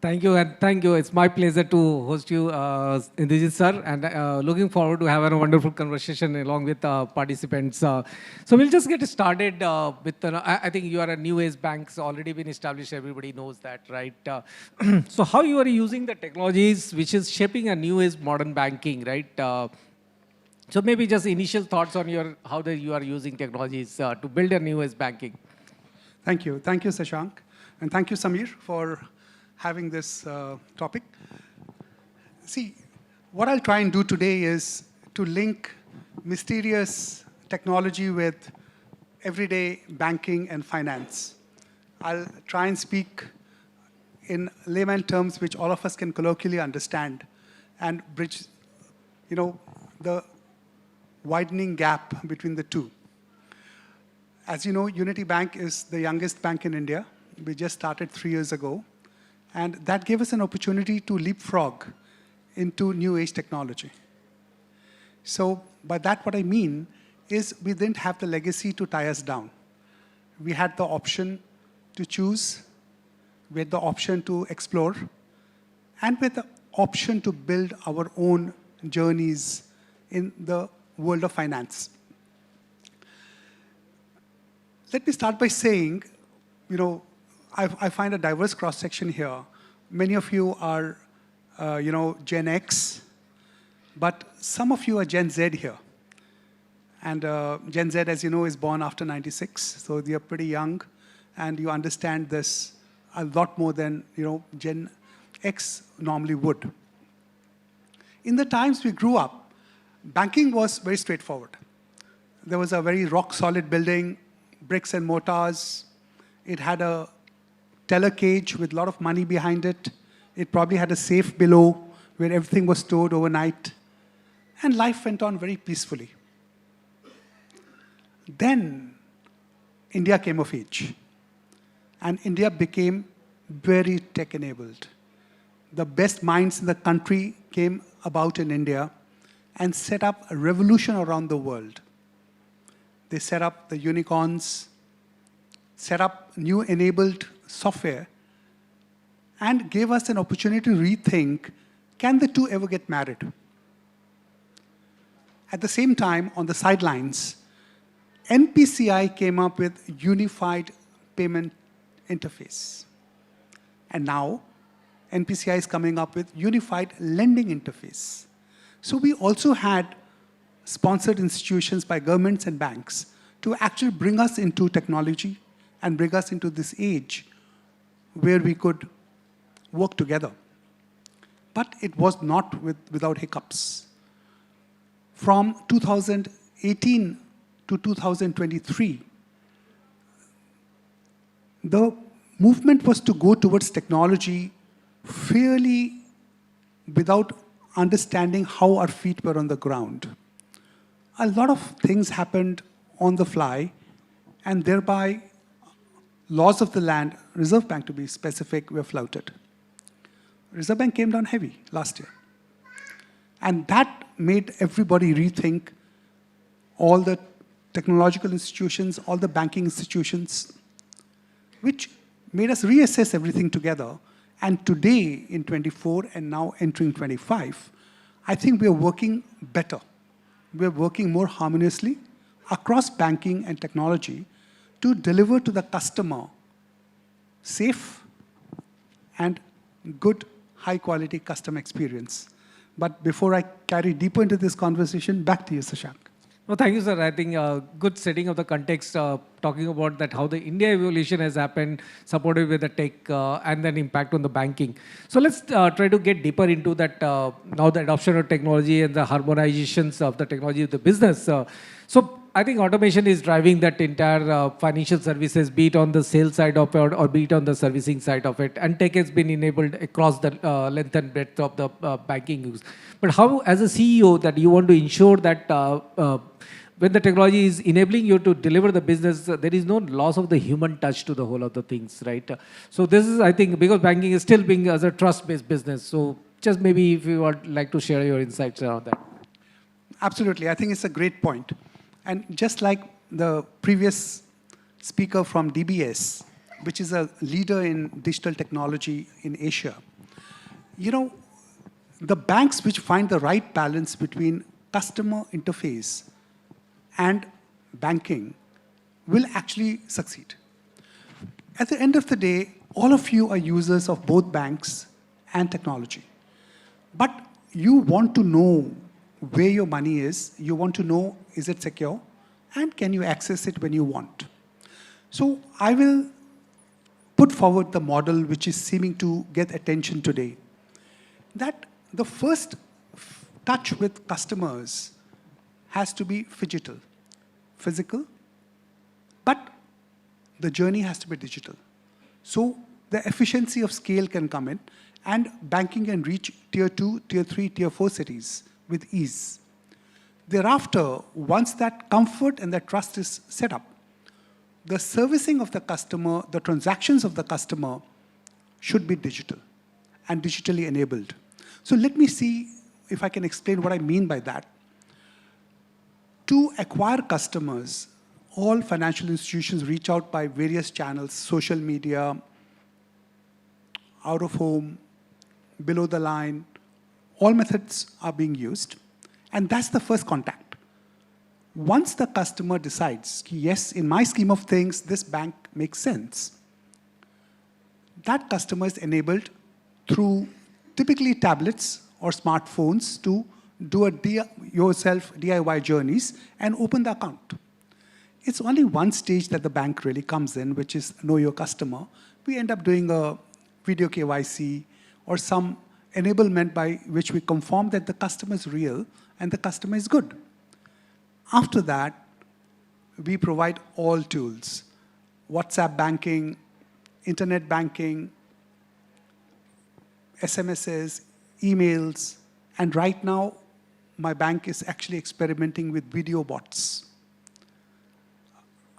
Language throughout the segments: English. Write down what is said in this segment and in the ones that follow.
Thank you, and thank you. It's my pleasure to host you, Inderjit sir, and looking forward to having a wonderful conversation along with participants. So we'll just get started with, I think you are a new age bank, so already been established, everybody knows that, right? So how you are using the technologies which is shaping a new age modern banking, right? So maybe just initial thoughts on how you are using technologies to build a new age banking. Thank you. Thank you, Shashank. And thank you, Samir, for having this topic. See, what I'll try and do today is to link mysterious technology with everyday banking and finance. I'll try and speak in layman terms which all of us can colloquially understand and bridge, the widening gap between the two. As you know, Unity Bank is the youngest bank in India. We just started 3 years ago. And that gave us an opportunity to leapfrog into new age technology. So by that, what I mean is we didn't have the legacy to tie us down. We had the option to choose, we had the option to explore, and with the option to build our own journeys in the world of finance. Let me start by saying, I find a diverse cross-section here. Many of you are, Gen X, but some of you are Gen Z here. And Gen Z, as you know, is born after 96, so you're pretty young, and you understand this a lot more than Gen X normally would. In the times we grew up, banking was very straightforward. There was a very rock-solid building, bricks and mortars. It had a teller cage with a lot of money behind it. It probably had a safe below where everything was stored overnight. And life went on very peacefully. Then India came of age. And India became very tech-enabled. The best minds in the country came about in India and set up a revolution around the world. They set up the unicorns, set up new enabled software, and gave us an opportunity to rethink, can the two ever get married? At the same time, on the sidelines, NPCI came up with unified payment interface. And now, NPCI is coming up with unified lending interface. So we also had sponsored institutions by governments and banks to actually bring us into technology and bring us into this age where we could work together. But it was not without hiccups. From 2018 to 2023, the movement was to go towards technology fairly without understanding how our feet were on the ground. A lot of things happened on the fly, and thereby laws of the land, Reserve Bank to be specific, were flouted. Reserve Bank came down heavy last year. And that made everybody rethink all the technological institutions, all the banking institutions, which made us reassess everything together. And today, in 24 and now entering 25, I think we are working better. We are working more harmoniously across banking and technology to deliver to the customer safe and good, high-quality customer experience. But before I carry deeper into this conversation, back to you, Shashank. Well, thank you, sir. I think good setting of the context, talking about that how the India evolution has happened, supported with the tech and then impact on the banking. So let's try to get deeper into that now the adoption of technology and the harmonizations of the technology of the business. So I think automation is driving that entire financial services, be it on the sales side of it or be it on the servicing side of it. And tech has been enabled across the length and breadth of the banking use. But how, as a CEO, that you want to ensure that when the technology is enabling you to deliver the business, there is no loss of the human touch to the whole of the things, right? So this is, I think, because banking is still being as a trust-based business. So just maybe if you would like to share your insights around that. Absolutely. I think it's a great point. And just like the previous speaker from DBS, which is a leader in digital technology in Asia, the banks which find the right balance between customer interface and banking will actually succeed. At the end of the day, all of you are users of both banks and technology. But you want to know where your money is. You want to know, is it secure? And can you access it when you want? So I will put forward the model which is seeming to get attention today. That the first touch with customers has to be phygital, physical, but the journey has to be digital. So the efficiency of scale can come in, and banking can reach tier 2, tier 3, tier 4 cities with ease. Thereafter, once that comfort and that trust is set up, the servicing of the customer, the transactions of the customer should be digital and digitally enabled. So let me see if I can explain what I mean by that. To acquire customers, all financial institutions reach out by various channels, social media, out of home, below the line. All methods are being used. And that's the first contact. Once the customer decides, yes, in my scheme of things, this bank makes sense, that customer is enabled through typically tablets or smartphones to do yourself DIY journeys and open the account. It's only one stage that the bank really comes in, which is know your customer. We end up doing a video KYC or some enablement by which we confirm that the customer is real and the customer is good. After that, we provide all tools: WhatsApp banking, internet banking, SMSs, emails, and right now, my bank is actually experimenting with video bots.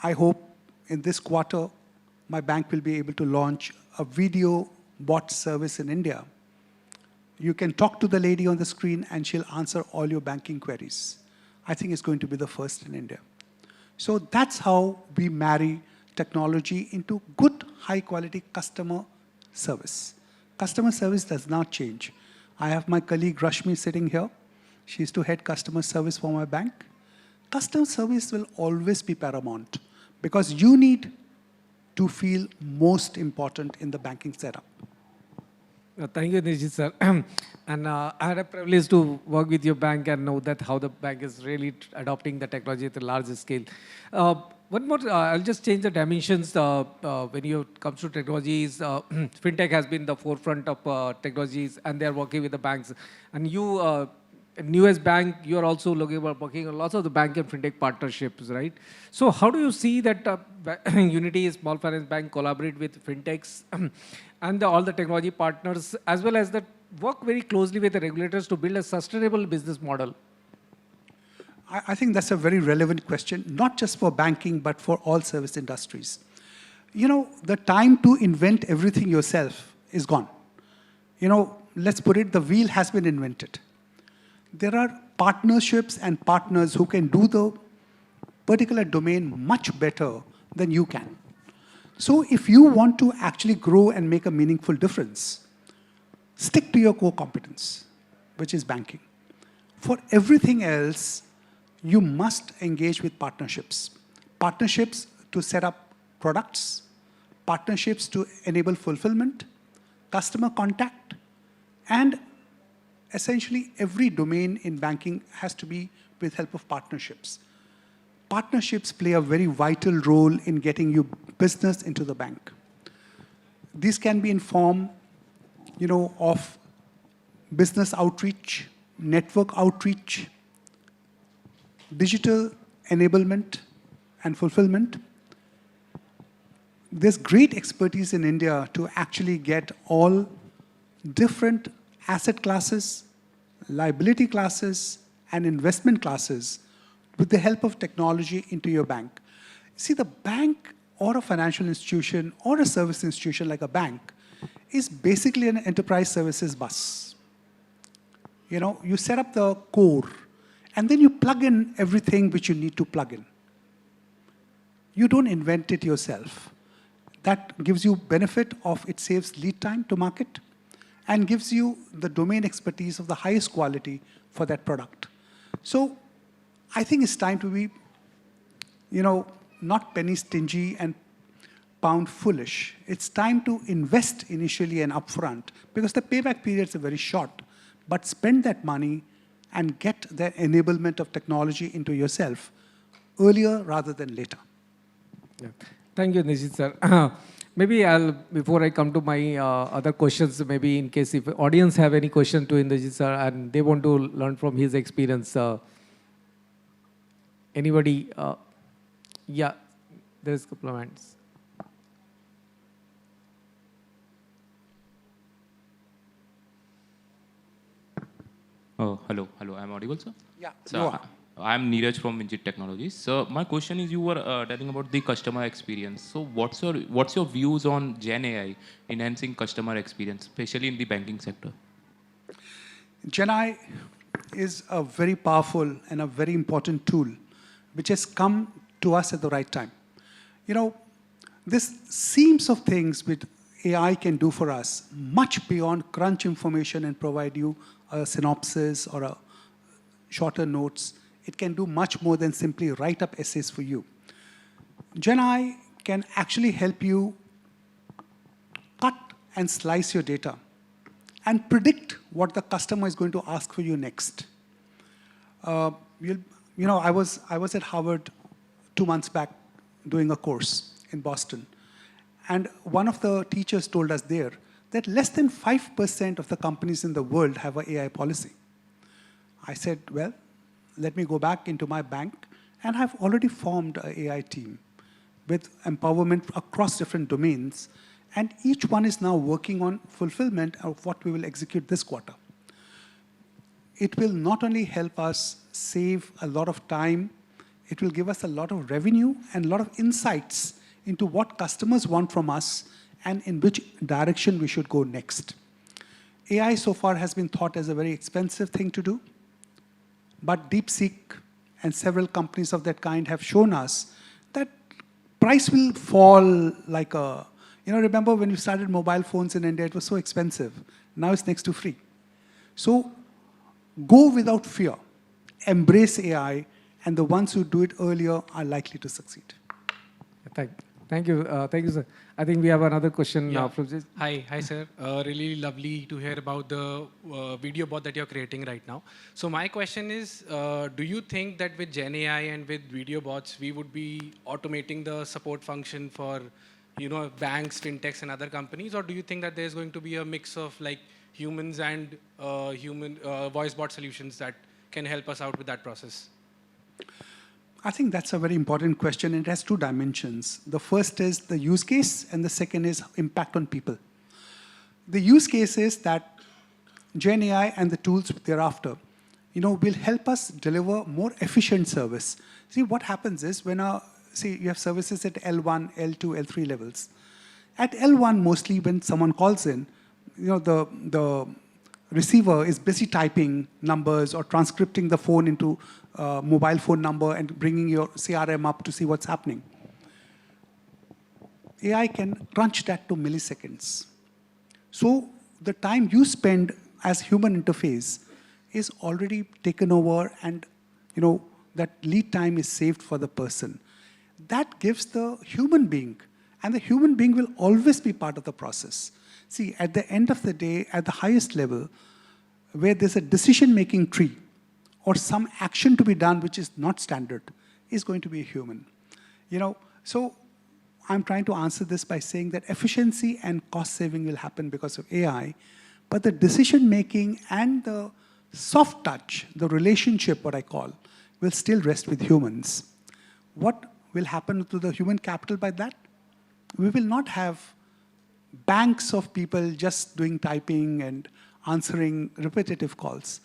I hope in this quarter, my bank will be able to launch a video bot service in India. You can talk to the lady on the screen and she'll answer all your banking queries. I think it's going to be the first in India. So that's how we marry technology into good, high-quality customer service. Customer service does not change. I have my colleague Rashmi sitting here. She's to head customer service for my bank. Customer service will always be paramount because you need to feel most important in the banking setup. Thank you, Inderjit sir. And I had a privilege to work with your bank and know that how the bank is really adopting the technology at a large scale. One more, I'll just change the dimensions when it comes to technologies. Fintech has been the forefront of technologies and they're working with the banks. And you, newest bank, you're also working on lots of the bank and Fintech partnerships, right? So how do you see that Unity Small Finance Bank collaborate with Fintechs and all the technology partners, as well as that work very closely with the regulators to build a sustainable business model? I think that's a very relevant question, not just for banking, but for all service industries. The time to invent everything yourself is gone. Let's put it, the wheel has been invented. There are partnerships and partners who can do the particular domain much better than you can. So if you want to actually grow and make a meaningful difference, stick to your core competence, which is banking. For everything else, you must engage with partnerships. Partnerships to set up products, partnerships to enable fulfillment, customer contact, and essentially every domain in banking has to be with help of partnerships. Partnerships play a very vital role in getting you business into the bank. These can be in form, of business outreach, network outreach, digital enablement and fulfillment. There's great expertise in India to actually get all different asset classes, liability classes, and investment classes with the help of technology into your bank. See, the bank or a financial institution or a service institution like a bank is basically an enterprise services bus. You set up the core, and then you plug in everything which you need to plug in. You don't invent it yourself. That gives you benefit of it saves lead time to market and gives you the domain expertise of the highest quality for that product. So I think it's time to be, not penny stingy and pound foolish. It's time to invest initially and upfront because the payback periods are very short. But spend that money and get the enablement of technology into yourself earlier rather than later. Yeah. Thank you, Nishit sir. Maybe before I come to my other questions, maybe in case if audience have any question to Inderjit sir and they want to learn from his experience, anybody? Yeah, there is a couple of hands. Hello, I'm audible, sir? Yeah, So, I'm Neeraj from Inderjit Technologies. So, my question is, you were telling about the customer experience. So, what's your views on Gen AI enhancing customer experience, especially in the banking sector? Gen AI is a very powerful and a very important tool which has come to us at the right time. This seams of things which AI can do for us, much beyond crunch information and provide you a synopsis or a shorter notes. It can do much more than simply write up essays for you. Gen AI can actually help you cut and slice your data and predict what the customer is going to ask for you next. I was at Harvard 2 months back doing a course in Boston. And one of the teachers told us there that less than 5% of the companies in the world have an AI policy. I said, well, let me go back into my bank, and I've already formed an AI team with empowerment across different domains, and each one is now working on fulfillment of what we will execute this quarter. It will not only help us save a lot of time, it will give us a lot of revenue and a lot of insights into what customers want from us and in which direction we should go next. AI so far has been thought as a very expensive thing to do, but DeepSeek and several companies of that kind have shown us that price will fall like a, remember when you started mobile phones in India, it was so expensive. Now it's next to free. So go without fear, embrace AI, and the ones who do it earlier are likely to succeed. Thank you, sir. I think we have another question from this. Hi, sir. Really lovely to hear about the video bot that you're creating right now. So my question is, do you think that with Gen AI and with video bots, we would be automating the support function for, banks, fintechs, and other companies, or do you think that there's going to be a mix of like humans and human voice bot solutions that can help us out with that process? I think that's a very important question. It has two dimensions. The first is the use case, and the second is impact on people. The use case is that Gen AI and the tools thereafter, will help us deliver more efficient service. See, what happens is when you have services at L1, L2, L3 levels. At L1, mostly when someone calls in, the receiver is busy typing numbers or transcripting the phone into mobile phone number and bringing your CRM up to see what's happening. AI can crunch that to milliseconds. So the time you spend as human interface is already taken over, and that lead time is saved for the person. That gives the human being, and the human being will always be part of the process. See, at the end of the day, at the highest level, where there's a decision-making tree or some action to be done which is not standard, is going to be a human. So I'm trying to answer this by saying that efficiency and cost saving will happen because of AI, but the decision-making and the soft touch, the relationship, what I call, will still rest with humans. What will happen to the human capital by that? We will not have banks of people just doing typing and answering repetitive calls.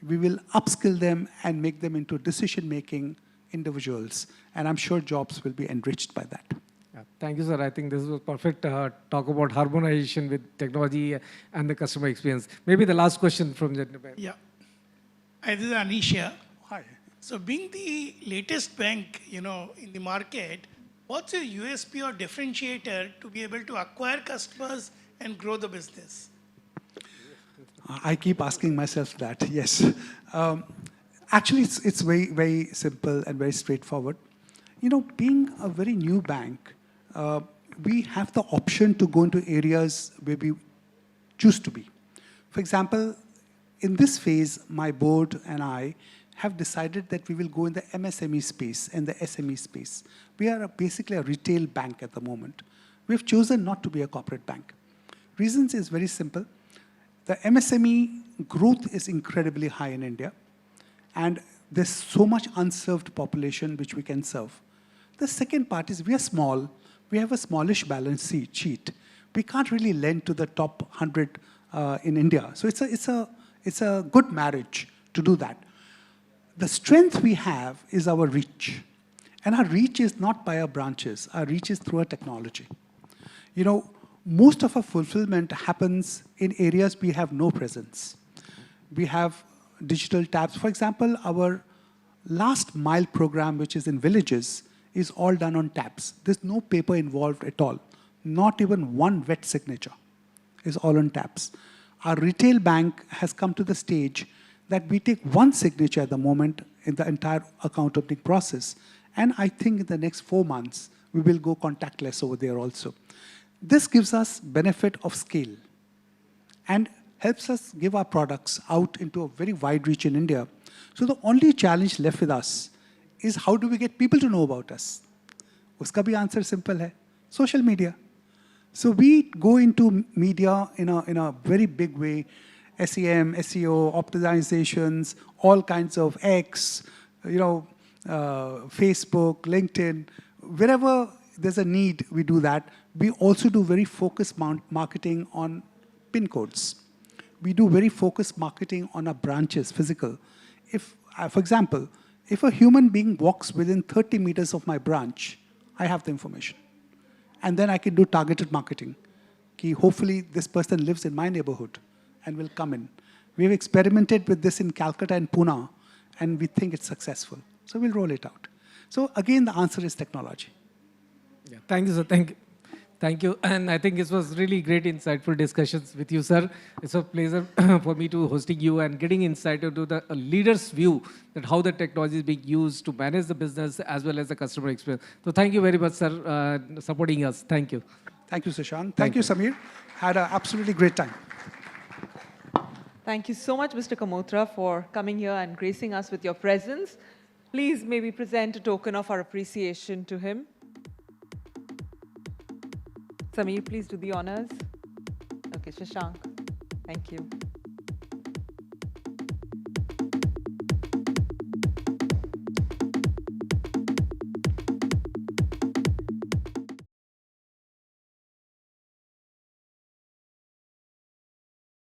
We will upskill them and make them into decision-making individuals. And I'm sure jobs will be enriched by that. Yeah, thank you, sir. I think this was perfect talk about harmonization with technology and the customer experience. Maybe the last question from gentleman. Yeah. Hi, this is Anisha. Hi. So being the latest bank, in the market, what's your USP or differentiator to be able to acquire customers and grow the business? I keep asking myself that, yes. Actually, it's very, very simple and very straightforward. You know, being a very new bank, we have the option to go into areas where we choose to be. For example, in this phase, my board and I have decided that we will go in the MSME space and the SME space. We are basically a retail bank at the moment. We've chosen not to be a corporate bank. Reasons is very simple. The MSME growth is incredibly high in India, and there's so much unserved population which we can serve. The second part is we are small. We have a smallish balance sheet. We can't really lend to the top 100 in India. So it's a good marriage to do that. The strength we have is our reach. And our reach is not by our branches. Our reach is through our technology. You know, most of our fulfillment happens in areas we have no presence. We have digital tabs. For example, our last mile program, which is in villages, is all done on tabs. There's no paper involved at all. Not even one wet signature is all on tabs. Our retail bank has come to the stage that we take one signature at the moment in the entire account opening process. And I think in the next 4 months, we will go contactless over there also. This gives us benefit of scale and helps us give our products out into a very wide reach in India. So the only challenge left with us is how do we get people to know about us? Uska bhi answer simple hai, social media. So we go into media in a very big way, SEM, SEO, optimizations, all kinds of X, Facebook, LinkedIn, wherever there's a need, we do that. We also do very focused marketing on PIN codes. We do very focused marketing on our branches, physical. If, for example, if a human being walks within 30 meters of my branch, I have the information. And then I can do targeted marketing. Hopefully this person lives in my neighborhood and will come in. We've experimented with this in Calcutta and Pune, and we think it's successful. So we'll roll it out. So again, the answer is technology. Yeah, thank you, sir. Thank you. Thank you. And I think it was really great, insightful discussions with you, sir. It's a pleasure for me to hosting you and getting insight into the leader's view that how the technology is being used to manage the business as well as the customer experience. So thank you very much, sir, supporting us. Thank you. Thank you, Shashank. Thank you, Samir. Had an absolutely great time. Thank you so much, Mr. Camotra, for coming here and gracing us with your presence. Please maybe present a token of our appreciation to him. Samir, please do the honors. Okay, Shashank, thank you.